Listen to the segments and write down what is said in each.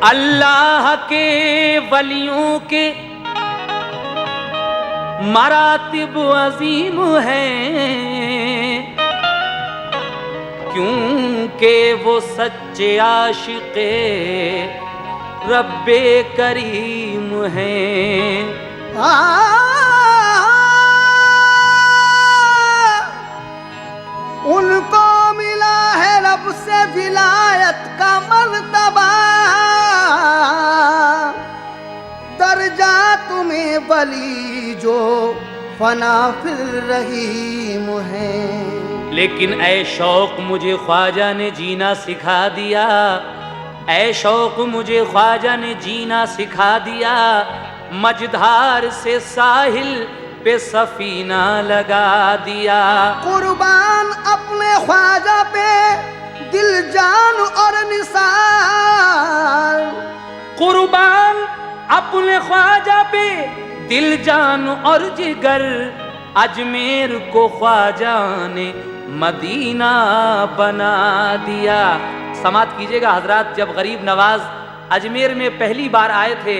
अल्लाह के वलियों के मरातिब अजीम हैं, क्योंकि वो सच्चे आशिक़े रब्बे करीम हैं। उनको मिला है रब से विलायत का मर्तबा, दर्जा तुम्हें वली जो फना फिर रहीम है। लेकिन ऐ शौक मुझे ख्वाजा ने जीना सिखा दिया, ऐ शौक मुझे ख्वाजा ने जीना सिखा दिया। मझधार से साहिल पे सफीना लगा दिया। कुर्बान अपने ख्वाजा पे दिल जान और निसार, कुर्बान अपने ख्वाजा पे दिल जान और जिगर, अजमेर को ख्वाजा ने मदीना बना दिया। समात कीजिएगा हजरात, जब गरीब नवाज अजमेर में पहली बार आए थे,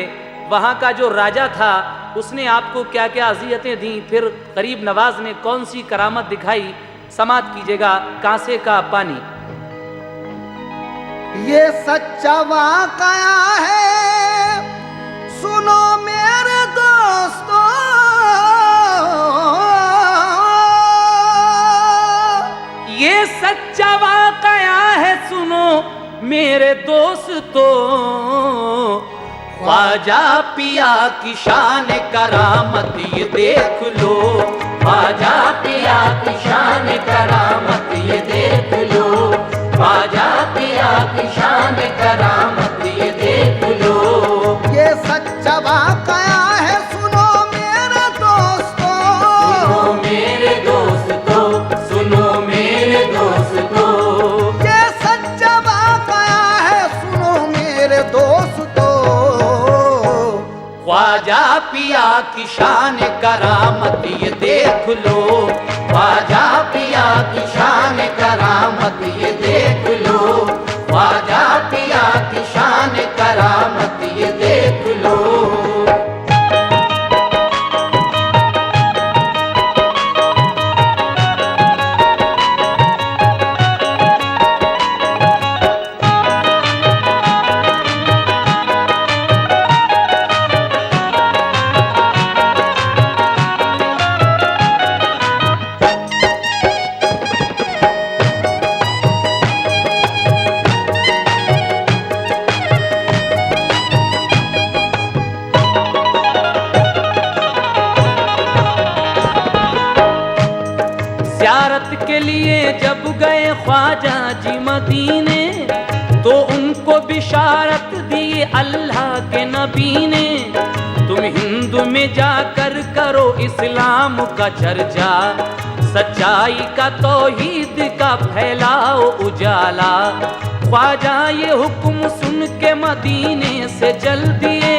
वहाँ का जो राजा था उसने आपको क्या क्या अज़ियतें दी, फिर गरीब नवाज ने कौन सी करामत दिखाई। समात कीजिएगा कांसे का पानी। ये सच्चा वाक़या है सुनो मेरे दोस्तों, ये सच्चा वाक़या है सुनो मेरे दोस्तों। ख्वाजा पिया की शान करामत ये देख लो, ख्वाजा पिया की शान करामत ये देख लो, ख्वाजा पिया की शान करामत ये देख लो। ये सच्चा वाक़या है सुनो मेरे दोस्तों, सुनो मेरे दोस्तों, सुनो मेरे दोस्तों। ये सच्चा वाक़या है सुनो मेरे दोस्तों। ख्वाजा पिया की शान करामत ये देख लो, ख्वाजा पिया की शान करामत ये देख लो, ख्वाजा पिया की शान करामत ये देख लो। ज़ियारत के लिए जब गए ख्वाजा जी मदीने, तो उनको बिशारत दी अल्लाह के नबी ने। तुम हिंद में जाकर करो इस्लाम का चर्चा, सच्चाई का तौहीद का फैलाओ उजाला। ख्वाजा ये हुक्म सुन के मदीने से चल दिए,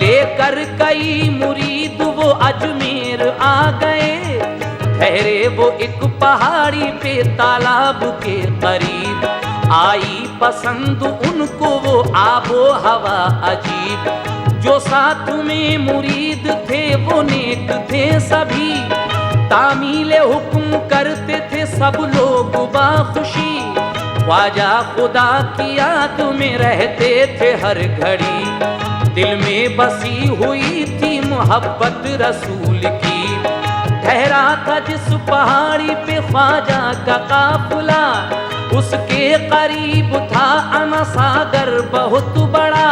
लेकर कई मुरीद वो अजमेर आ गए। ठहरे वो एक पहाड़ी पे तालाब के करीब, आई पसंद उनको वो आबो हवा अजीब। जो साथ में मुरीद थे वो नेक थे सभी, तामीले हुक्म करते थे सब लोग बाखुशी। ख्वाजा खुदा की याद में रहते थे हर घड़ी, दिल में बसी हुई थी मोहब्बत रसूल की। ठहरा था जिस पहाड़ी पे ख्वाजा का काफिला, उसके करीब था अना सागर बहुत बड़ा।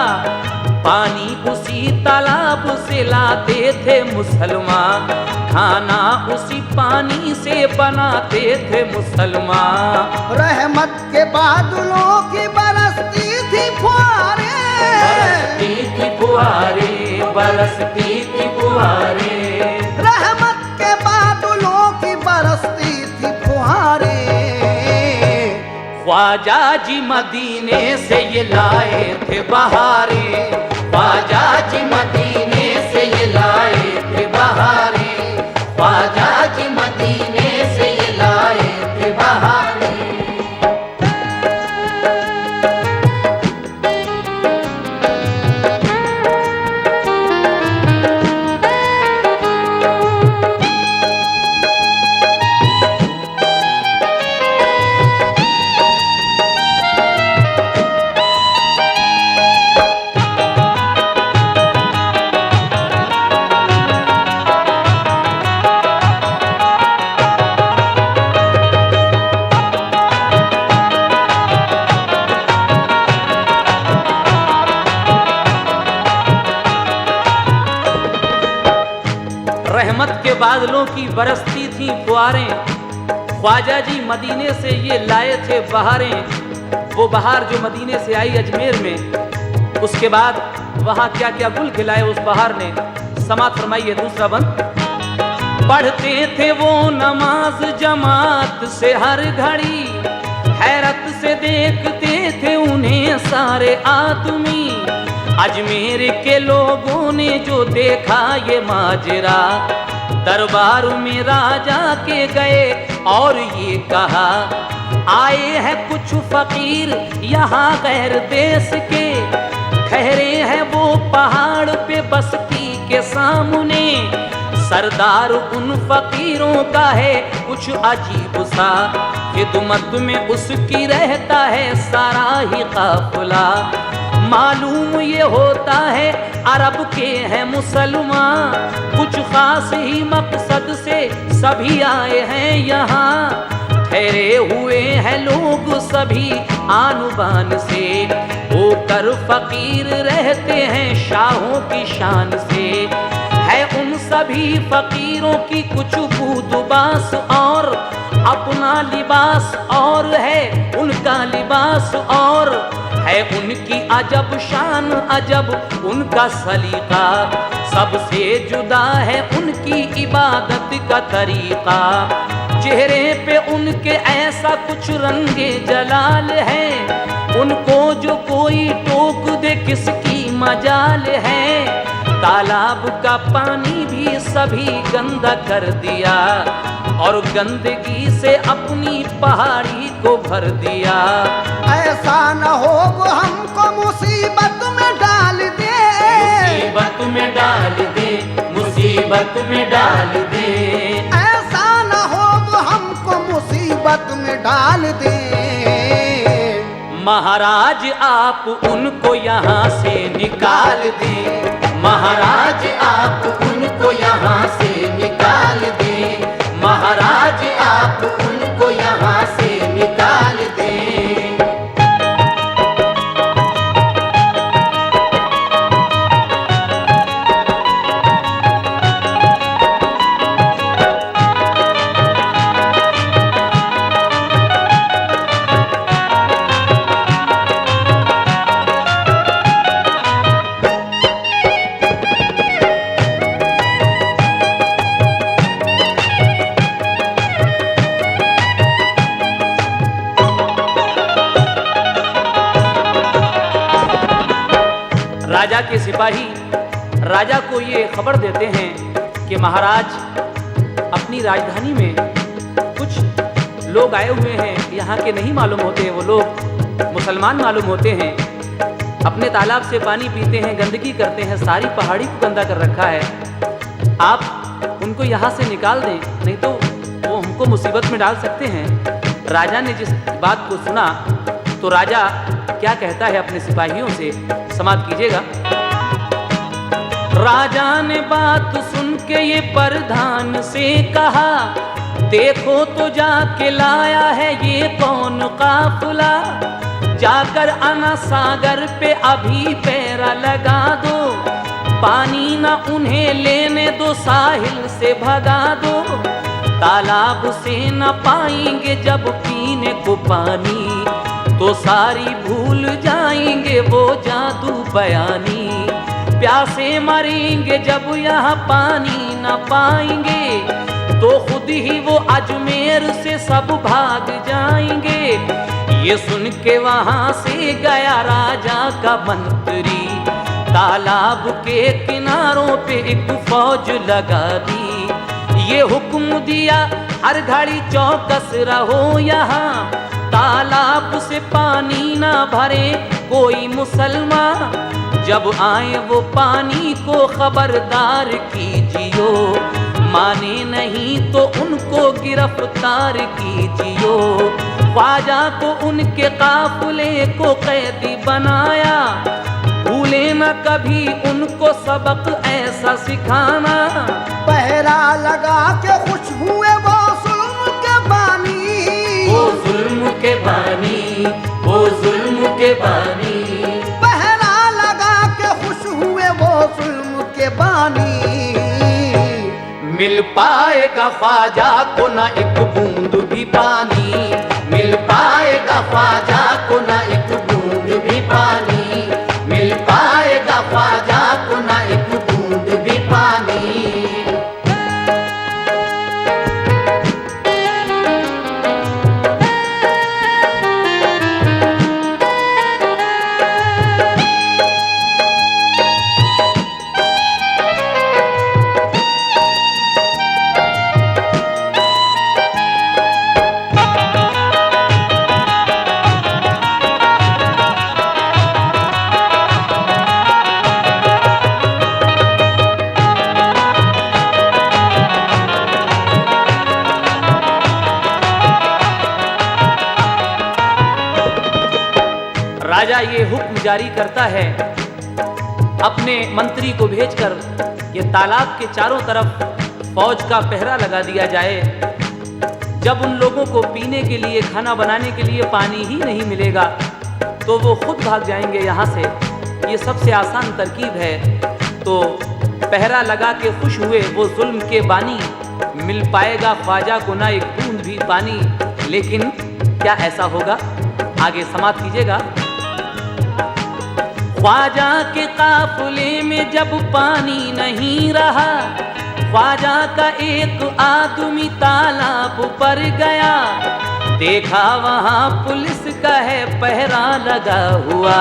पानी उसी तालाब से लाते थे मुसलमान, खाना उसी पानी से बनाते थे मुसलमान। रहमत के बादलों की बरसती थी फुहारे, बरसती थी फुहारे, बरसती थी फुहारे। रहमत के बादलों की बरसती थी फुहारे। ख्वाजा जी मदीने से ये लाए थे बहारे, ख्वाजा जी मदीने से ये लाए थे बहारे, ख्वाजा जी मदीने से ये लाए थे बहारे। बादलों की बरसती थी फुहारें, ख्वाजा जी मदीने से ये लाए थे बहारें। वो बहार जो मदीने से आई अजमेर में, उसके बाद वहाँ क्या क्या गुल खिलाए उस बहार ने। समात फरमाइए दूसरा बंद। पढ़ते थे वो नमाज जमात से हर घड़ी, हैरत से देखते थे उन्हें सारे आदमी। अजमेर के लोगों ने जो देखा ये माजरा, दरबार में राजा के गए और ये कहा, आए हैं कुछ फकीर यहाँ गैर देश के, ठहरे हैं वो पहाड़ पे बस्ती के सामने। सरदार उन फकीरों का है कुछ अजीब सा, खिदमत में उसकी रहता है सारा ही काफिला। मालूम ये होता है अरब के हैं मुसलमान, कुछ खास ही मकसद से सभी आए हैं यहाँ। ठहरे हुए हैं लोग सभी आन बान से, होकर फकीर रहते हैं शाहों की शान से। है उन सभी फकीरों की कुछ बूदबास और अपना लिबास और है उनका लिबास और है उनकी अजब शान अजब उनका सलीका। सबसे जुदा है उनकी इबादत का तरीका। चेहरे पे उनके ऐसा कुछ रंगे जलाल है, उनको जो कोई टोक दे किसकी मजाल है। तालाब का पानी भी सभी गंदा कर दिया और गंदगी से अपनी पहाड़ी को भर दिया। ऐसा न हो वो हमको मुसीबत में डाल दे, मुसीबत में डाल दे, मुसीबत में डाल दे। ऐसा न हो वो हमको मुसीबत में डाल दे। महाराज आप उनको यहाँ से निकाल दे, महाराज आप उनको यहाँ से निकाल दे, महाराज आप उनको यहाँ से निकाल दे। राजा के सिपाही राजा को ये खबर देते हैं कि महाराज अपनी राजधानी में कुछ लोग आए हुए हैं, यहाँ के नहीं मालूम होते, वो लोग मुसलमान मालूम होते हैं। अपने तालाब से पानी पीते हैं, गंदगी करते हैं, सारी पहाड़ी को गंदा कर रखा है। आप उनको यहाँ से निकाल दें, नहीं तो वो हमको मुसीबत में डाल सकते हैं। राजा ने जिस बात को सुना तो राजा क्या कहता है अपने सिपाहियों से, समाप्त कीजिएगा। राजा ने बात सुन के ये प्रधान से कहा, देखो तो जाके लाया है ये कौन काफिला। जाकर अना सागर पे अभी पैरा लगा दो, पानी ना उन्हें लेने दो, साहिल से भगा दो। तालाब से न पाएंगे जब पीने को पानी, तो सारी भूल जाएंगे वो जादू बयानी। प्यासे मरेंगे जब यहाँ पानी न पाएंगे, तो खुद ही वो अजमेर से सब भाग जाएंगे। ये सुन के वहाँ से गया राजा का मंत्री, तालाब के किनारों पे एक फौज लगा दी। ये हुक्म दिया हर घड़ी चौकस रहो यहाँ, तालाब से पानी ना भरे कोई मुसलमान। जब आए वो पानी को खबरदार कीजियो, माने नहीं तो उनको गिरफ्तार कीजियो। ख्वाजा को उनके काफिले को कैदी बनाया, भूले न कभी उनको सबक ऐसा सिखाना। पहरा लगा के खुश हुए वो जुल्म के बानी, वो जुल्म के बानी, वो जुल्म के बानी। पहरा लगा के खुश हुए वो जुल्म के बानी। मिल पाएगा ख्वाजा को ना एक बूंद भी पानी, मिल पाएगा ख्वाजा को ना एक बूंद भी पानी, मिल पाएगा ख्वाजा को ना एक बूंद भी पानी। राजा ये हुक्म जारी करता है अपने मंत्री को भेजकर ये तालाब के चारों तरफ फौज का पहरा लगा दिया जाए। जब उन लोगों को पीने के लिए, खाना बनाने के लिए पानी ही नहीं मिलेगा तो वो खुद भाग जाएंगे यहाँ से। ये सबसे आसान तरकीब है। तो पहरा लगा के खुश हुए वो जुल्म के बानी, मिल पाएगा ख्वाजा को ना एक बूंद भी पानी। लेकिन क्या ऐसा होगा? आगे समाप्त कीजिएगा। ख्वाजा के काफिले में जब पानी नहीं रहा, ख्वाजा का एक आदमी तालाब पर गया, देखा वहां पुलिस का है पहरा लगा हुआ।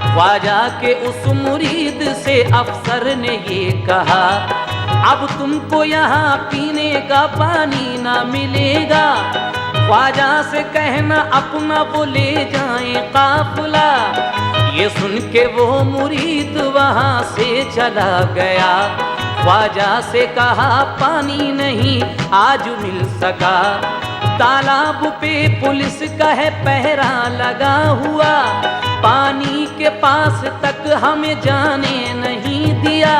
ख्वाजा के उस मुरीद से अफसर ने ये कहा, अब तुमको यहाँ पीने का पानी ना मिलेगा, ख्वाजा से कहना अपना वो ले जाए काफिला। ये सुन के वो मुरीद वहां से चला गया, ख्वाजा से कहा पानी नहीं आज मिल सका, तालाब पे पुलिस का है पहरा लगा हुआ, पानी के पास तक हमें जाने नहीं दिया।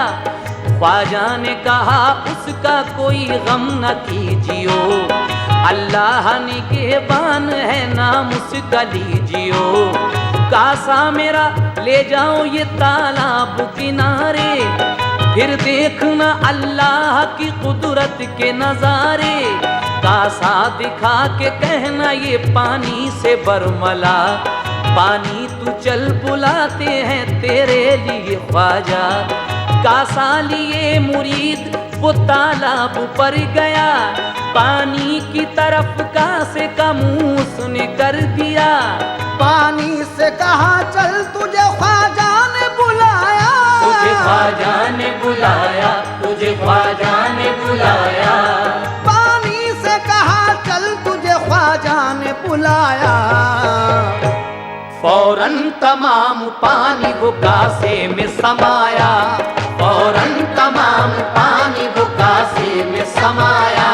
ख्वाजा ने कहा उसका कोई गम न कीजियो, अल्लाह निगहबान है नाम उसका लीजियो। कासा मेरा ले जाओ ये तालाब किनारे, फिर देखना अल्लाह की कुदरत के नजारे। कासा दिखा के कहना ये पानी से बरमला, पानी तू चल बुलाते हैं तेरे लिए ख्वाजा। कासा लिए मुरीद वो तालाब पर गया, पानी की तरफ कासे का मुंह उसने कर दिया। पानी से कहा चल तुझे ख्वाजा ने बुलाया, तुझे ख्वाजा ने बुलाया, तुझे ख्वाजा ने बुलाया। पानी से कहा चल तुझे ख्वाजा ने बुलाया। फौरन तमाम पानी वो कासे में समाया, फौरन तमाम पानी वो कासे में समाया,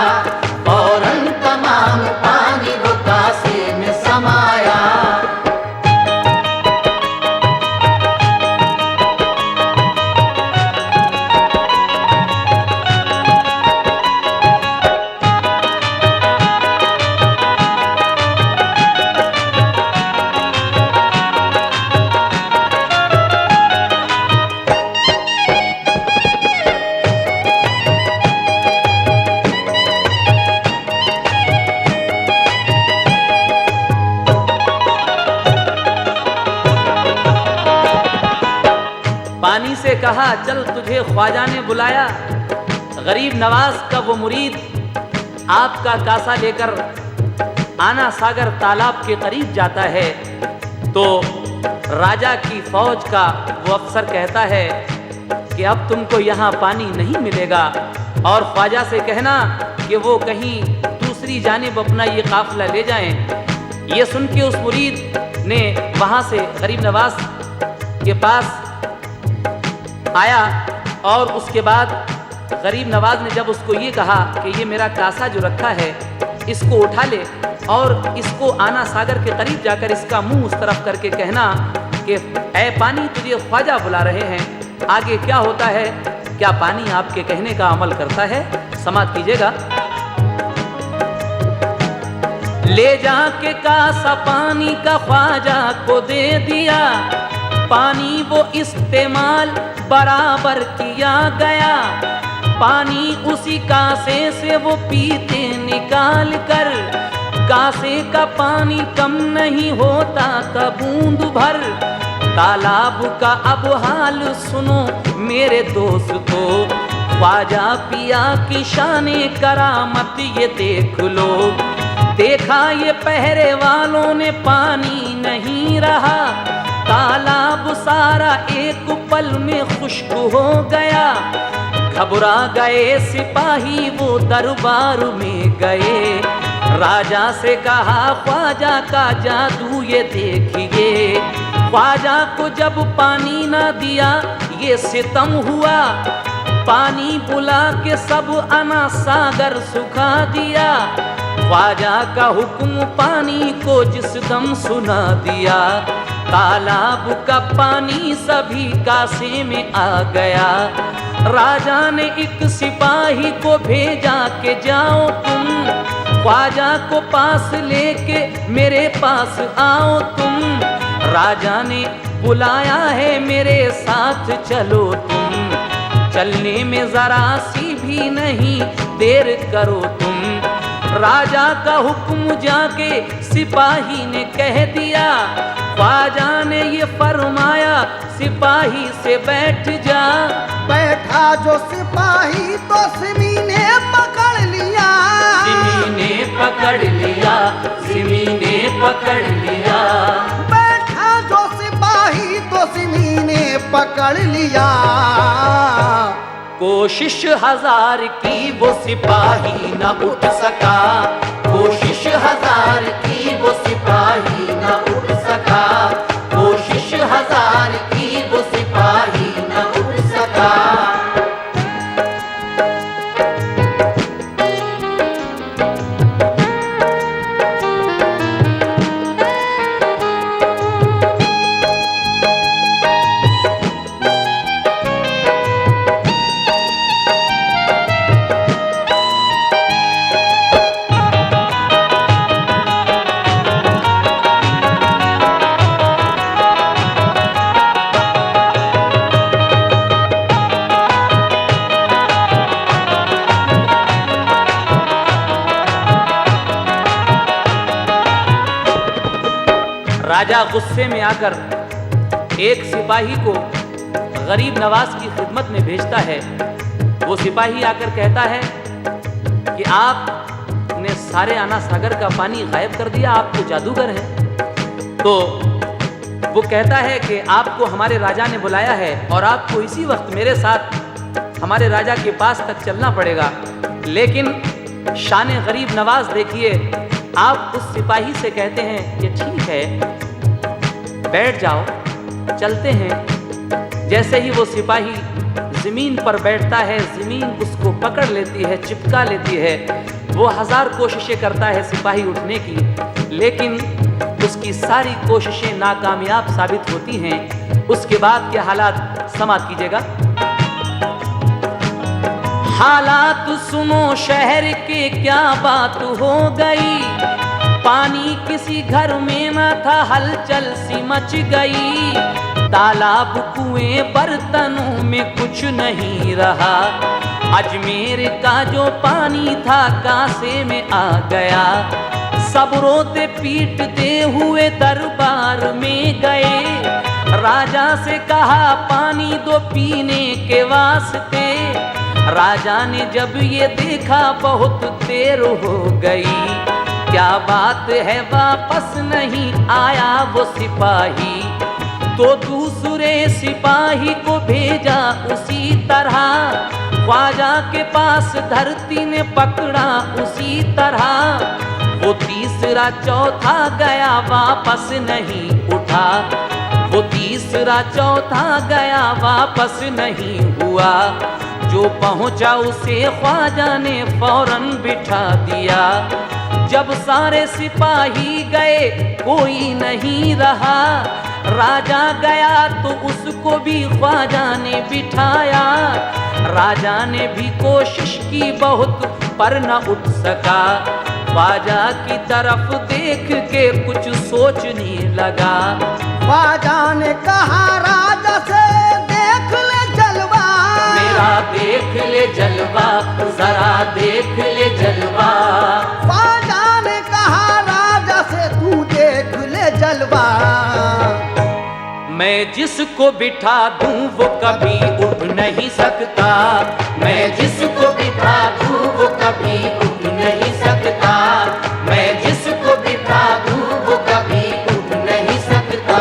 फौरन तमाम पानी वो कासे में समाया। पानी से कहा चल तुझे ख्वाजा ने बुलाया। गरीब नवाज का वो मुरीद आपका कासा लेकर आना सागर तालाब के करीब जाता है तो राजा की फौज का वो अफसर कहता है कि अब तुमको यहाँ पानी नहीं मिलेगा और ख्वाजा से कहना कि वो कहीं दूसरी जानिब अपना ये काफिला ले जाएं। ये सुन के उस मुरीद ने वहाँ से गरीब नवाज के पास आया और उसके बाद गरीब नवाज ने जब उसको ये कहा कि ये मेरा कासा जो रखा है इसको उठा ले और इसको आना सागर के करीब जाकर इसका मुंह उस तरफ करके कहना कि ऐ पानी तुझे ख्वाजा बुला रहे हैं। आगे क्या होता है, क्या पानी आपके कहने का अमल करता है? समाप्त कीजिएगा। ले जाके कासा पानी का ख्वाजा को दे दिया, पानी वो इस्तेमाल बराबर किया गया। पानी उसी कासे से वो पीते निकाल कर। कासे का पानी कम नहीं होता था बूंद भर। तालाब का अब हाल सुनो मेरे दोस्तों, ख्वाजा पिया की शाने करामत ये देख लो। देखा ये पहरे वालों ने पानी नहीं रहा, तालाब सारा एक पल में खुश्क हो गया। घबरा गए सिपाही वो दरबार में गए, राजा से कहा ख्वाजा का जादू ये देखिए। ख्वाजा को जब पानी ना दिया ये सितम हुआ, पानी बुला के सब अना सागर सुखा दिया। ख्वाजा का हुक्म पानी को जिस दम सुना दिया, तालाब का पानी सभी कासे में आ गया। राजा ने एक सिपाही को भेजा के जाओ तुम, ख्वाजा को पास लेके मेरे पास आओ तुम। राजा ने बुलाया है मेरे साथ चलो तुम, चलने में जरा सी भी नहीं देर करो तुम। राजा का हुक्म जाके सिपाही ने कह दिया, ख्वाजा ने ये फरमाया सिपाही से बैठ जा। बैठा जो सिपाही तो सिमी ने पकड़ लिया, सिमी ने पकड़ लिया, सिमी ने पकड़ लिया। बैठा जो सिपाही तो सिमी ने पकड़ लिया। कोशिश हजार की वो सिपाही न उठ सका, कोशिश हजार की वो सिपाही न उठ सका, कोशिश हजार की वो सिपाही न उठ सका। राजा गुस्से में आकर एक सिपाही को गरीब नवाज की खिदमत में भेजता है। वो सिपाही आकर कहता है कि आपने सारे आना सागर का पानी गायब कर दिया, आप तो जादूगर हैं। तो वो कहता है कि आपको हमारे राजा ने बुलाया है और आपको इसी वक्त मेरे साथ हमारे राजा के पास तक चलना पड़ेगा। लेकिन शान गरीब नवाज देखिए, आप उस सिपाही से कहते हैं कि ठीक है बैठ जाओ, चलते हैं। जैसे ही वो सिपाही जमीन पर बैठता है, जमीन उसको पकड़ लेती है, चिपका लेती है। वो हजार कोशिशें करता है सिपाही उठने की, लेकिन उसकी सारी कोशिशें नाकामयाब साबित होती हैं। उसके बाद के हालात समाप्त कीजिएगा। हालात सुनो शहर के क्या बात हो गई, पानी किसी घर में न था, हलचल सी मच गई। तालाब कुएं बर्तनों में कुछ नहीं रहा, अजमेर का जो पानी था कासे में आ गया। सब रोते पीटते हुए दरबार में गए, राजा से कहा पानी दो पीने के वास्ते। राजा ने जब ये देखा बहुत देर हो गई, क्या बात है वापस नहीं आया वो सिपाही। तो दूसरे सिपाही को भेजा उसी तरह, ख्वाजा के पास धरती ने पकड़ा उसी तरह। वो तीसरा चौथा गया वापस नहीं उठा, वो तीसरा चौथा गया वापस नहीं हुआ। जो पहुंचा उसे ख्वाजा ने फौरन बिठा दिया। जब सारे सिपाही गए कोई नहीं रहा, राजा गया तो उसको भी ख्वाजा ने बिठाया। राजा ने भी कोशिश की बहुत पर न उठ सका, ख्वाजा की तरफ देख के कुछ सोचने लगा। ख्वाजा ने कहा राजा से देख ले जलवा, मेरा देख ले जलवा, जरा देख ले जलवा। ख्वाजा ने कहा राजा से तू देख ले जलवा। मैं जिसको बिठा दूं वो कभी उठ नहीं सकता, मैं जिसको बिठा दूं वो कभी उठ नहीं सकता, मैं जिसको बिठा दूं वो कभी उठ नहीं सकता।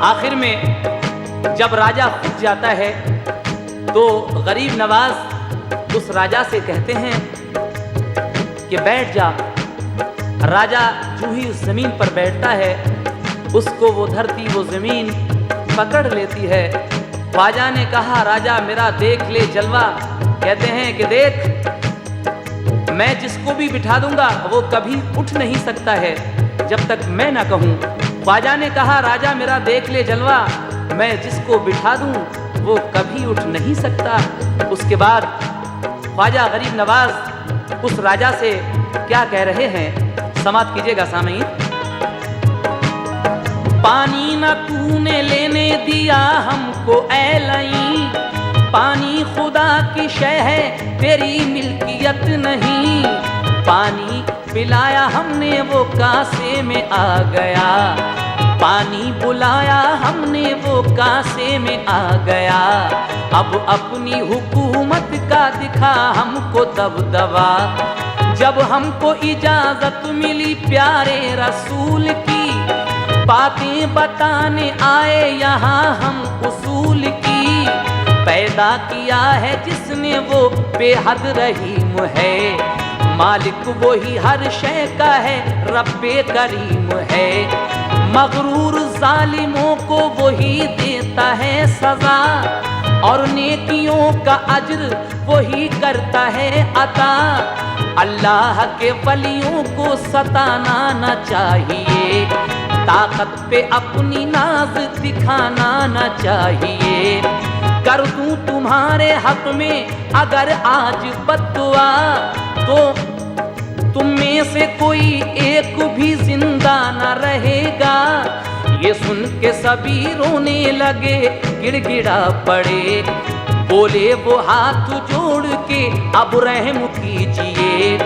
आखिर में जब राजा फूट जाता है तो गरीब नवाज उस राजा से कहते हैं कि बैठ जा। राजा जो ही उस जमीन पर बैठता है उसको वो धरती वो जमीन पकड़ लेती है। ख्वाजा ने कहा राजा मेरा देख ले जलवा। कहते हैं कि देख मैं जिसको भी बिठा दूंगा वो कभी उठ नहीं सकता है जब तक मैं ना कहूं। ख्वाजा ने कहा राजा मेरा देख ले जलवा, मैं जिसको बिठा दूं वो कभी उठ नहीं सकता। उसके बाद ख्वाजा गरीब नवाज उस राजा से क्या कह रहे हैं, समाप्त कीजिएगा सामीन। पानी ना तूने लेने दिया हमको ऐ लई, पानी खुदा की शय है तेरी मिल्कियत नहीं। पानी पिलाया हमने वो कासे में आ गया, पानी बुलाया हमने वो कासे में आ गया। अब अपनी हुकूमत का दिखा हमको दबदबा, जब हमको इजाजत मिली प्यारे रसूल की, बातें बताने आए यहाँ हम उसूल की। पैदा किया है जिसने वो बेहद रहीम है, मालिक वही हर शय का है रब्बे करीम है। मगरूर जालिमों को वही देता है सजा, और नेकियों का अज्र वही करता है अता। अल्लाह के वलियों को सताना न चाहिए, ताकत पे अपनी नाज दिखाना न चाहिए। कर दूं तुम्हारे हक में अगर आज बद्दुआ, तो तुम में से कोई एक भी जिंदा न रहेगा। ये सुन के सभी रोने लगे गिड़गिड़ा पड़े, बोले वो हाथ जोड़ के अब रहम कीजिए।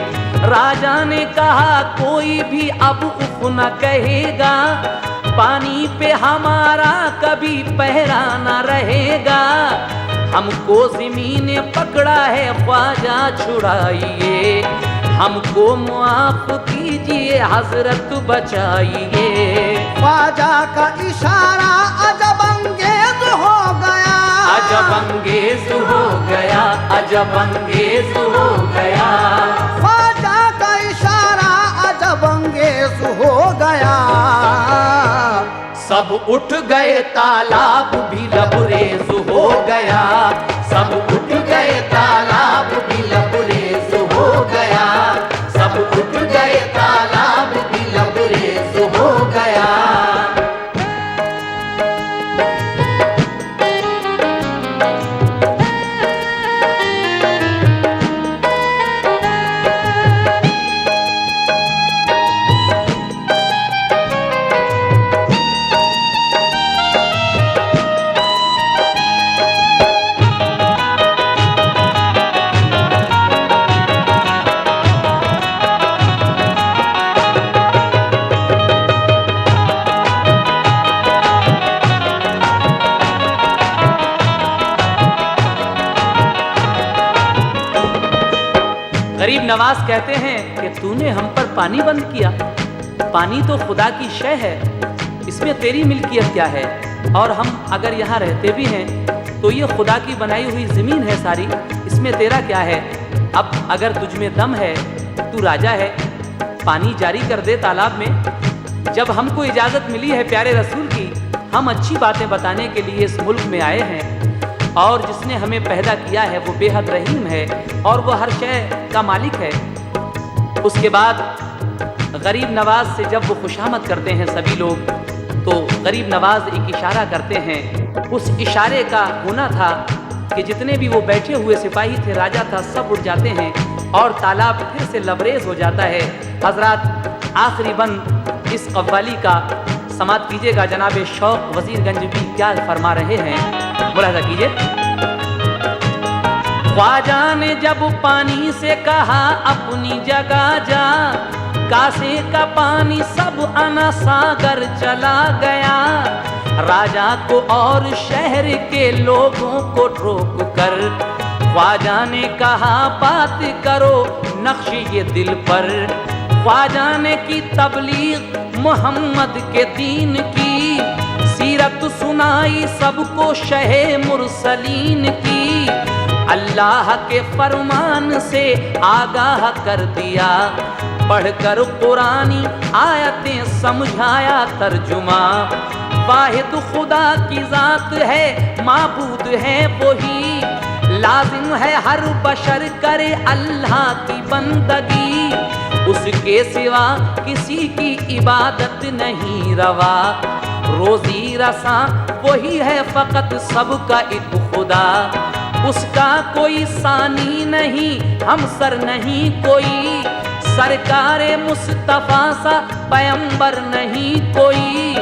राजा ने कहा कोई भी अब उफ न कहेगा, पानी पे हमारा कभी पहरा न रहेगा। हमको ज़मीने पकड़ा है ख्वाजा छुड़ाइए, हमको मुआफ कीजिए हजरत बचाइए। ख्वाजा का इशारा अजब अंगेज हो गया, अजब अंगेज हो गया, अजब अंगेज हो गया। ख्वाजा का इशारा अजब अंगेज हो गया। सब उठ गए तालाब भी लबरेज हो गया, सब उठ गए तालाब भी लबरेज हो गया, सब उठ गए तालाब भी लबरेज हो गया। गरीब नवाज कहते हैं कि तूने हम पर पानी बंद किया, पानी तो खुदा की शय है, इसमें तेरी मिल्कियत क्या है? और हम अगर यहाँ रहते भी हैं तो ये खुदा की बनाई हुई ज़मीन है सारी, इसमें तेरा क्या है? अब अगर तुझ में दम है, तू राजा है, पानी जारी कर दे तालाब में। जब हमको इजाज़त मिली है प्यारे रसूल की हम अच्छी बातें बताने के लिए इस मुल्क में आए हैं और जिसने हमें पैदा किया है वो बेहद रहीम है और वो हर शय का मालिक है। उसके बाद गरीब नवाज से जब वो खुशामद करते हैं सभी लोग, तो गरीब नवाज एक इशारा करते हैं। उस इशारे का होना था कि जितने भी वो बैठे हुए सिपाही थे, राजा था, सब उठ जाते हैं और तालाब फिर से लबरेज हो जाता है। हजरात, आखिरी बंद इस कव्वाली का समात कीजिएगा। जनाब शौक वजीरगंज भी क्या फरमा रहे हैं, मुलाहिजा कीजिए। ख्वाजा ने जब पानी से कहा अपनी जगह जा, कासे का पानी सब अना सागर चला गया। राजा को और शहर के लोगों को रोक कर ख्वाजा ने कहा बात करो नक्श ये दिल पर। ख्वाजा ने की तबलीग मोहम्मद के दीन की, सीरत सुनाई सबको शहे मुरसलीन की। अल्लाह के फरमान से आगाह कर दिया, पढ़कर कुरानी आयतें समझाया तर्जुमा। वाहिद खुदा की जात है, माबूद है वही, लाजिम है हर बशर करे अल्लाह की बंदगी। उसके सिवा किसी की इबादत नहीं रवा, रोजी रसा वही है फकत सबका एक खुदा। उसका कोई सानी नहीं, हमसर नहीं कोई, सरकारे मुस्तफा सा पैगंबर नहीं कोई।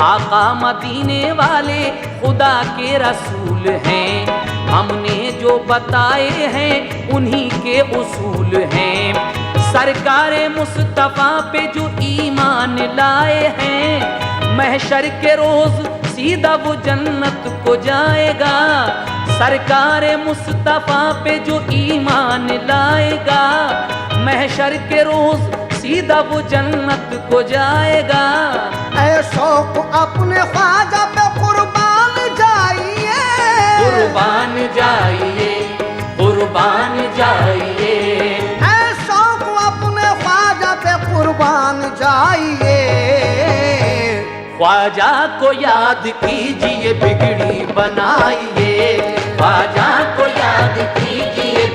आका मदीने वाले खुदा के रसूल हैं, हमने जो बताए हैं उन्हीं के उसूल हैं। सरकारे मुस्तफा पे जो ईमान लाए हैं, महशर के रोज सीधा वो जन्नत को जाएगा। सरकारे मुस्तफा पे जो ईमान लाएगा, महशर के रोज सीधा वो जन्नत को जाएगा। ऐ शौक अपने ख्वाजा पे कुर्बान जाइए, कुर्बान जाइए, कुर्बान जाइए। ऐ शौक अपने ख्वाजा पे कुर्बान जाइए। ख्वाजा को याद कीजिए बिगड़ी बनाइए, ख्वाजा को याद कीजिए